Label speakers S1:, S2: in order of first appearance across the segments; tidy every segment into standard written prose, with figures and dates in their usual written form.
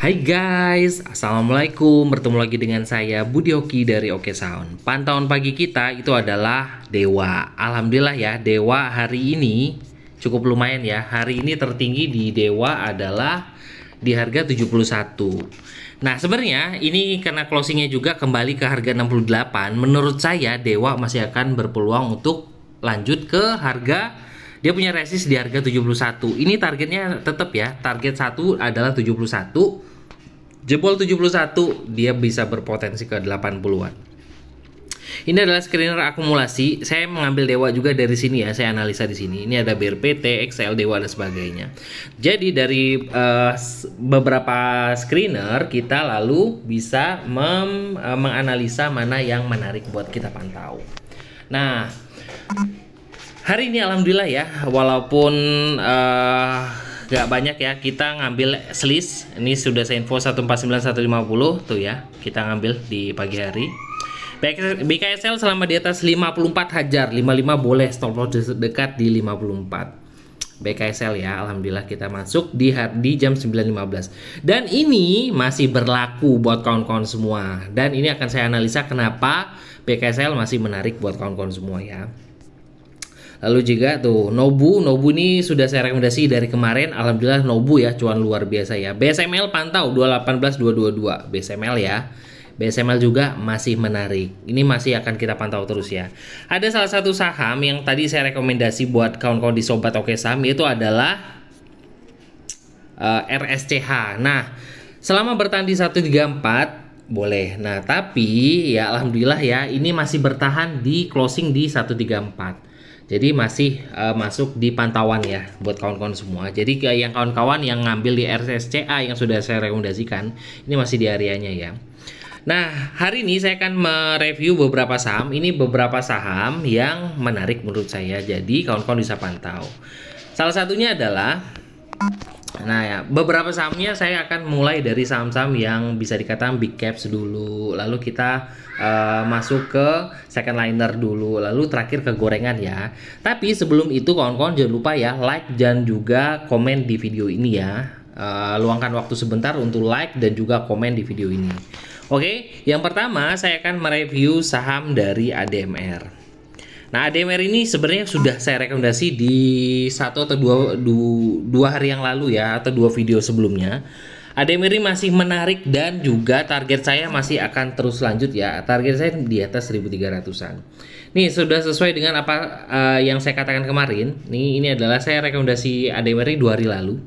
S1: Hai guys, Assalamualaikum. Bertemu lagi dengan saya Budi Oki dari Oke Sound. Pantauan pagi kita itu adalah Dewa. Alhamdulillah ya, Dewa hari ini cukup lumayan ya. Hari ini tertinggi di Dewa adalah di harga 71. Nah sebenarnya ini karena closingnya juga kembali ke harga 68. Menurut saya Dewa masih akan berpeluang untuk lanjut ke harga. Dia punya resist di harga 71. Ini targetnya tetap ya. Target 1 adalah 71. Jebol 71, dia bisa berpotensi ke 80-an. Ini adalah screener akumulasi. Saya mengambil Dewa juga dari sini ya. Saya analisa di sini. Ini ada BRPT, XL, Dewa dan sebagainya. Jadi dari beberapa screener kita lalu bisa menganalisa mana yang menarik buat kita pantau. Nah, hari ini alhamdulillah ya, walaupun gak banyak ya, kita ngambil selis. Ini sudah saya info 149150 tuh ya, kita ngambil di pagi hari. BKSL selama di atas 54 hajar, 55 boleh, stop loss dekat di 54. BKSL ya, alhamdulillah kita masuk di jam 9.15. Dan ini masih berlaku buat kawan-kawan semua. Dan ini akan saya analisa kenapa BKSL masih menarik buat kawan-kawan semua ya. Lalu juga tuh Nobu ini sudah saya rekomendasi dari kemarin. Alhamdulillah Nobu ya cuan luar biasa ya. BSML pantau 218 222 BSML ya. BSML juga masih menarik. Ini masih akan kita pantau terus ya. Ada salah satu saham yang tadi saya rekomendasi buat kawan-kawan di Sobat Oke Saham, itu adalah RSCH. Nah, selama bertahan di 134 boleh. Nah, tapi ya alhamdulillah ya ini masih bertahan di closing di 134. Jadi masih masuk di pantauan ya buat kawan-kawan semua. Jadi yang kawan-kawan yang ngambil di RSCA yang sudah saya rekomendasikan, ini masih di areanya ya. Nah, hari ini saya akan mereview beberapa saham. Ini beberapa saham yang menarik menurut saya. Jadi kawan-kawan bisa pantau. Salah satunya adalah, nah ya, beberapa sahamnya saya akan mulai dari saham-saham yang bisa dikatakan big caps dulu. Lalu kita masuk ke second liner dulu, lalu terakhir ke gorengan ya. Tapi sebelum itu kawan-kawan jangan lupa ya like dan juga komen di video ini ya. Luangkan waktu sebentar untuk like dan juga komen di video ini. Oke, yang pertama saya akan mereview saham dari ADMR. Nah, ADMR ini sebenarnya sudah saya rekomendasi di satu atau dua hari yang lalu ya, atau dua video sebelumnya. ADMR ini masih menarik dan juga target saya masih akan terus lanjut ya. Target saya di atas 1300-an. Nih sudah sesuai dengan apa yang saya katakan kemarin. Ini adalah saya rekomendasi ADMR ini 2 hari lalu.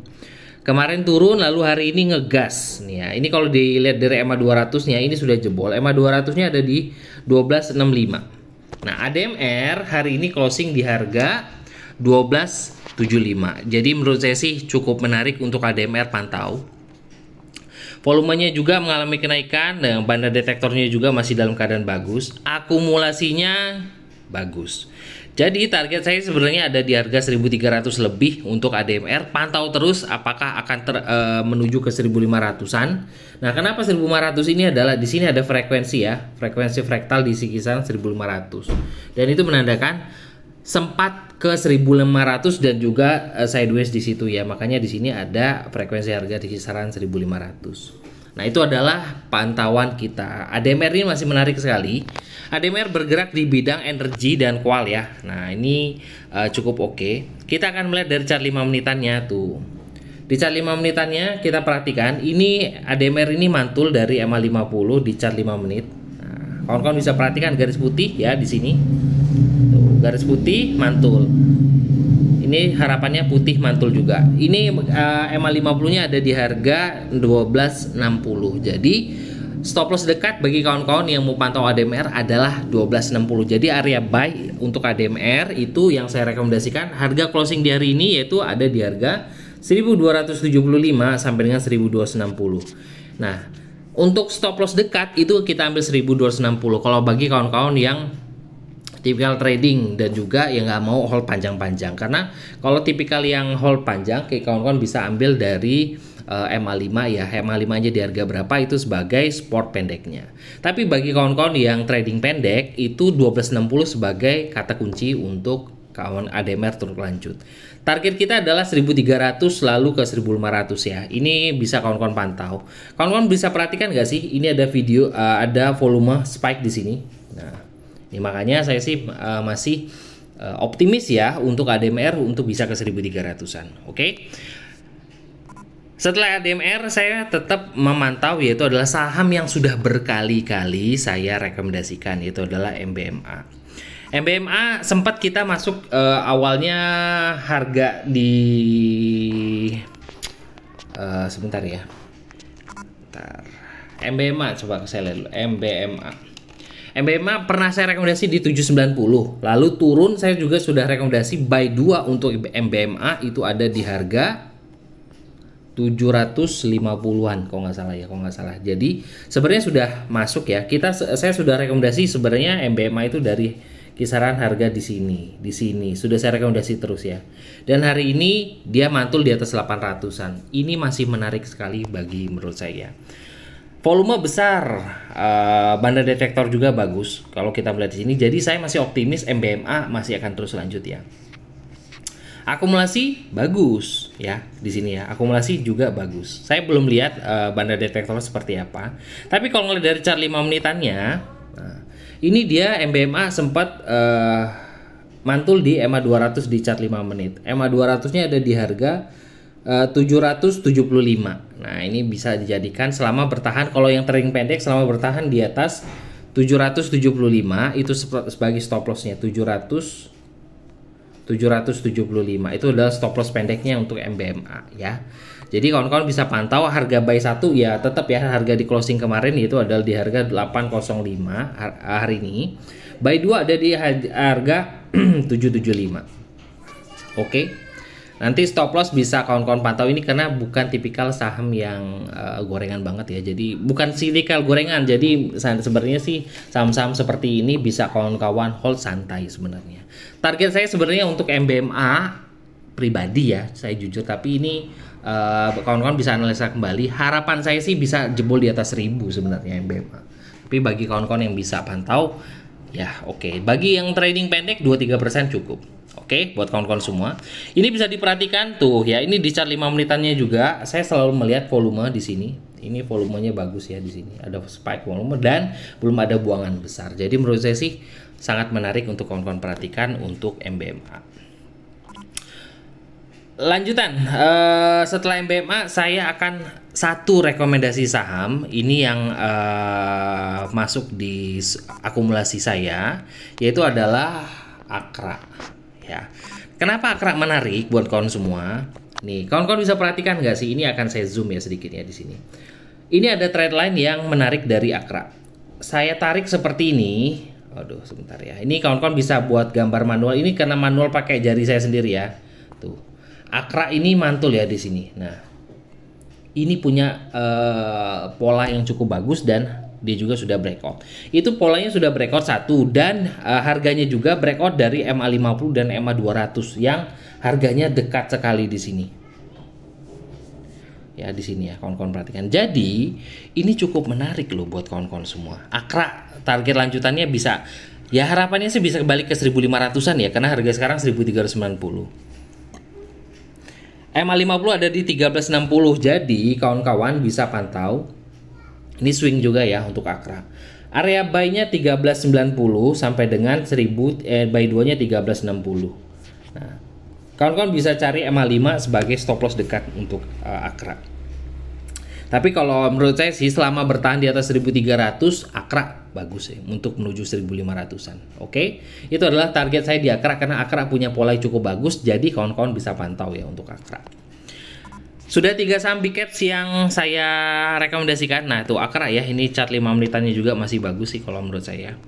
S1: Kemarin turun lalu hari ini ngegas nih ya. Ini kalau dilihat dari EMA 200-nya ini sudah jebol. EMA 200-nya ada di 1265. Nah, ADMR hari ini closing di harga 1275. Jadi menurut saya sih cukup menarik untuk ADMR pantau. Volumenya juga mengalami kenaikan dan bandar detektornya juga masih dalam keadaan bagus. Akumulasinya bagus. Jadi target saya sebenarnya ada di harga 1300 lebih untuk ADMR. Pantau terus apakah akan menuju ke 1500-an. Nah, kenapa 1500 ini adalah di sini ada frekuensi ya. Frekuensi fraktal di kisaran 1500. Dan itu menandakan sempat ke 1500 dan juga sideways di situ ya. Makanya di sini ada frekuensi harga di kisaran 1500. Nah, itu adalah pantauan kita. ADMR ini masih menarik sekali. ADMR bergerak di bidang energi dan kual ya. Nah, ini cukup oke. Kita akan melihat dari chart 5 menitannya tuh. Di chart 5 menitannya kita perhatikan ini ADMR ini mantul dari EMA 50 di chart 5 menit. Nah, kawan-kawan bisa perhatikan garis putih ya di sini. Tuh, garis putih mantul. Ini harapannya putih mantul juga. Ini EMA 50-nya ada di harga 1260. Jadi stop loss dekat bagi kawan-kawan yang mau pantau ADMR adalah 1260. Jadi area buy untuk ADMR itu yang saya rekomendasikan. Harga closing di hari ini yaitu ada di harga 1275 sampai dengan 1260. Nah, untuk stop loss dekat itu kita ambil 1260. Kalau bagi kawan-kawan yang tipikal trading dan juga yang nggak mau hold panjang-panjang, karena kalau tipikal yang hold panjang kayak kawan-kawan bisa ambil dari MA5 ya. MA5 aja di harga berapa itu sebagai sport pendeknya. Tapi bagi kawan-kawan yang trading pendek itu 1260 sebagai kata kunci untuk kawan ADMR turun lanjut. Target kita adalah 1300 lalu ke 1500 ya. Ini bisa kawan-kawan pantau. Kawan-kawan bisa perhatikan nggak sih? Ini ada video, ada volume spike di sini. Nah, ini makanya saya sih masih optimis ya untuk ADMR untuk bisa ke 1300-an. Oke. Setelah ADMR saya tetap memantau yaitu adalah saham yang sudah berkali-kali saya rekomendasikan, yaitu adalah MBMA. MBMA sempat kita masuk awalnya harga di sebentar ya. Bentar. MBMA coba saya lihat dulu. MBMA pernah saya rekomendasi di 790. Lalu turun saya juga sudah rekomendasi buy 2 untuk MBMA itu ada di harga 750-an kalau nggak salah. Jadi sebenarnya sudah masuk ya. Saya sudah rekomendasi sebenarnya MBMA itu dari kisaran harga di sini. Sudah saya rekomendasi terus ya. Dan hari ini dia mantul di atas 800-an. Ini masih menarik sekali bagi menurut saya. Volume besar, banda detektor juga bagus kalau kita melihat di sini. Jadi saya masih optimis MBMA masih akan terus lanjut ya. Akumulasi bagus ya di sini ya. Akumulasi juga bagus. Saya belum lihat banda detektor seperti apa. Tapi kalau ngelihat dari chart 5 menitannya, nah, ini dia MBMA sempat mantul di EMA 200 di chart 5 menit. EMA 200-nya ada di harga 775. Nah, ini bisa dijadikan selama bertahan, kalau yang trading pendek selama bertahan di atas 775 itu sebagai stop loss-nya 775 itu adalah stop loss pendeknya untuk MBMA ya. Jadi kawan-kawan bisa pantau harga buy 1 ya, tetap ya harga di closing kemarin itu adalah di harga 805 hari ini. Buy 2 ada di harga 775. Oke. Nanti stop loss bisa kawan-kawan pantau ini karena bukan tipikal saham yang gorengan banget ya. Jadi bukan tipikal gorengan. Jadi sebenarnya sih saham-saham seperti ini bisa kawan-kawan hold santai sebenarnya. Target saya sebenarnya untuk MBMA pribadi ya, saya jujur, tapi ini kawan-kawan bisa analisa kembali. Harapan saya sih bisa jebol di atas 1000 sebenarnya MBMA. Tapi bagi kawan-kawan yang bisa pantau ya oke. Bagi yang trading pendek 2-3% cukup. Oke, buat kawan-kawan semua. Ini bisa diperhatikan tuh ya, ini di chart 5 menitannya juga saya selalu melihat volume di sini. Ini volumenya bagus ya di sini. Ada spike volume dan belum ada buangan besar. Jadi menurut saya sih sangat menarik untuk kawan-kawan perhatikan untuk MBMA. Lanjutan, setelah MBMA saya akan satu rekomendasi saham ini yang masuk di akumulasi saya, yaitu adalah Akra. Ya, kenapa Akra menarik buat kawan semua? Nih, kawan-kawan bisa perhatikan nggak sih? Ini akan saya zoom ya sedikit ya di sini. Ini ada trend line yang menarik dari Akra. Saya tarik seperti ini. Aduh, sebentar ya. Ini kawan-kawan bisa buat gambar manual. Ini karena manual pakai jari saya sendiri ya. Tuh, Akra ini mantul ya di sini. Nah, ini punya pola yang cukup bagus dan dia juga sudah breakout. Itu polanya sudah breakout satu dan harganya juga breakout dari MA50 dan MA200 yang harganya dekat sekali di sini. Ya di sini ya kawan-kawan perhatikan. Jadi ini cukup menarik loh buat kawan-kawan semua. Akra target lanjutannya bisa ya harapannya sih bisa kembali ke 1500-an ya karena harga sekarang 1390. MA50 ada di 1360. Jadi kawan-kawan bisa pantau. Ini swing juga ya untuk Akra. Area buy-nya 1390 sampai dengan 1000 buy 2-nya 1360. Nah, kawan-kawan bisa cari MA5 sebagai stop loss dekat untuk Akra. Tapi kalau menurut saya sih selama bertahan di atas 1300 Akra bagus ya untuk menuju 1500-an. Oke. Itu adalah target saya di Akra karena Akra punya pola yang cukup bagus, jadi kawan-kawan bisa pantau ya untuk Akra. Sudah 3 saham big caps yang saya rekomendasikan. Nah, itu Akra ya. Ini chart 5 menitannya juga masih bagus sih kalau menurut saya.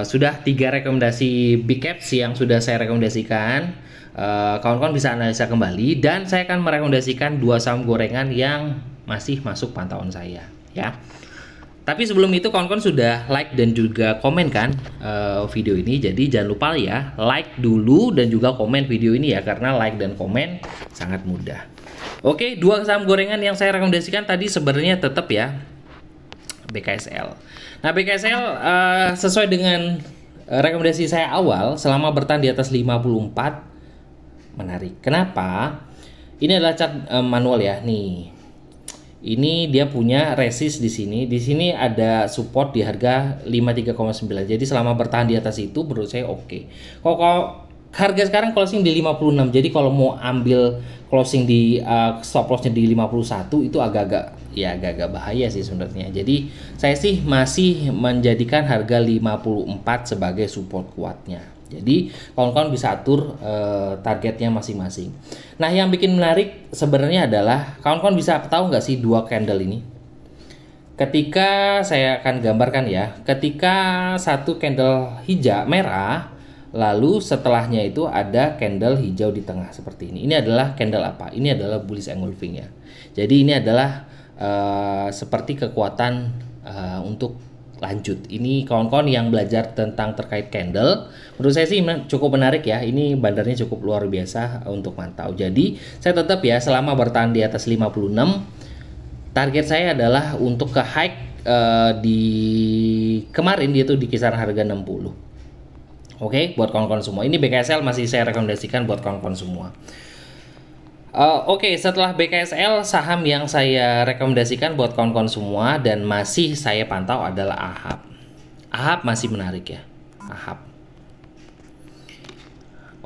S1: Sudah 3 rekomendasi big caps yang sudah saya rekomendasikan. Kawan-kawan bisa analisa kembali dan saya akan merekomendasikan 2 saham gorengan yang masih masuk pantauan saya ya. Tapi sebelum itu kawan-kawan sudah like dan juga komen kan video ini. Jadi jangan lupa ya like dulu dan juga komen video ini ya karena like dan komen sangat mudah. Oke, 2 saham gorengan yang saya rekomendasikan tadi sebenarnya tetap ya BKSL. Nah, BKSL sesuai dengan rekomendasi saya awal selama bertahan di atas 54 menarik. Kenapa? Ini adalah chart manual ya. Nih. Ini dia punya resist di sini. Di sini ada support di harga 53,9. Jadi selama bertahan di atas itu menurut saya oke. Kalau harga sekarang closing di 56. Jadi kalau mau ambil closing di stop lossnya di 51 itu agak-agak bahaya sih sebenarnya. Jadi saya sih masih menjadikan harga 54 sebagai support kuatnya. Jadi kawan-kawan bisa atur targetnya masing-masing. Nah, yang bikin menarik sebenarnya adalah kawan-kawan bisa tahu nggak sih dua candle ini? Ketika saya akan gambarkan ya, ketika satu candle hijau merah, lalu setelahnya itu ada candle hijau di tengah seperti ini. Ini adalah candle apa? Ini adalah bullish engulfing ya. Jadi ini adalah seperti kekuatan untuk lanjut. Ini kawan-kawan yang belajar tentang terkait candle, menurut saya sih cukup menarik ya. Ini bandarnya cukup luar biasa untuk mantau. Jadi saya tetap ya selama bertahan di atas 56, target saya adalah untuk ke high di kemarin dia tuh di kisaran harga 60. Oke, buat kawan-kawan semua. Ini BKSL masih saya rekomendasikan buat kawan-kawan semua. Oke, setelah BKSL, saham yang saya rekomendasikan buat kawan-kawan semua dan masih saya pantau adalah AHAP. AHAP masih menarik ya, AHAP.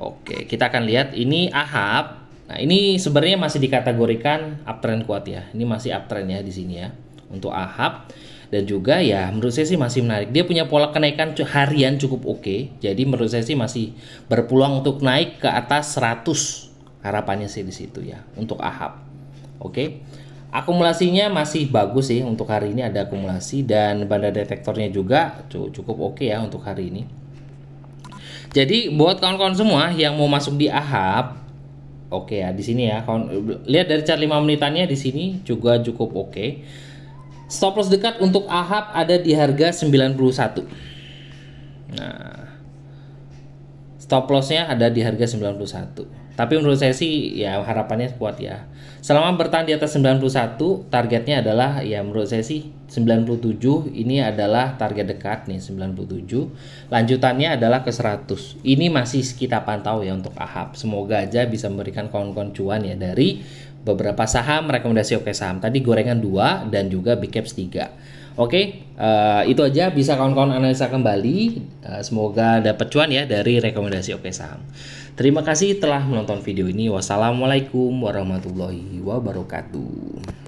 S1: Oke, kita akan lihat ini AHAP. Nah, ini sebenarnya masih dikategorikan uptrend kuat ya. Ini masih uptrend ya di sini ya untuk AHAP. Dan juga ya menurut saya sih masih menarik. Dia punya pola kenaikan harian cukup oke. Jadi menurut saya sih masih berpeluang untuk naik ke atas 100. Harapannya sih di situ ya untuk AHAP. Oke. Akumulasinya masih bagus sih untuk hari ini, ada akumulasi dan banda detektornya juga cukup oke ya untuk hari ini. Jadi buat kawan-kawan semua yang mau masuk di AHAP, oke ya di sini ya. Lihat dari chart 5 menitannya di sini juga cukup oke. Stop loss dekat untuk AHAP ada di harga 91. Nah, stop lossnya ada di harga 91. Tapi menurut saya sih ya harapannya kuat ya. Selama bertahan di atas 91, targetnya adalah ya menurut saya sih 97. Ini adalah target dekat nih 97. Lanjutannya adalah ke 100. Ini masih kita pantau ya untuk AHAP. Semoga aja bisa memberikan kawan-kawan cuan ya dari beberapa saham rekomendasi oke saham. Tadi gorengan 2 dan juga big caps 3. Oke, itu aja bisa kawan-kawan analisa kembali. Semoga dapat cuan ya dari rekomendasi oke saham. Terima kasih telah menonton video ini. Wassalamualaikum warahmatullahi wabarakatuh.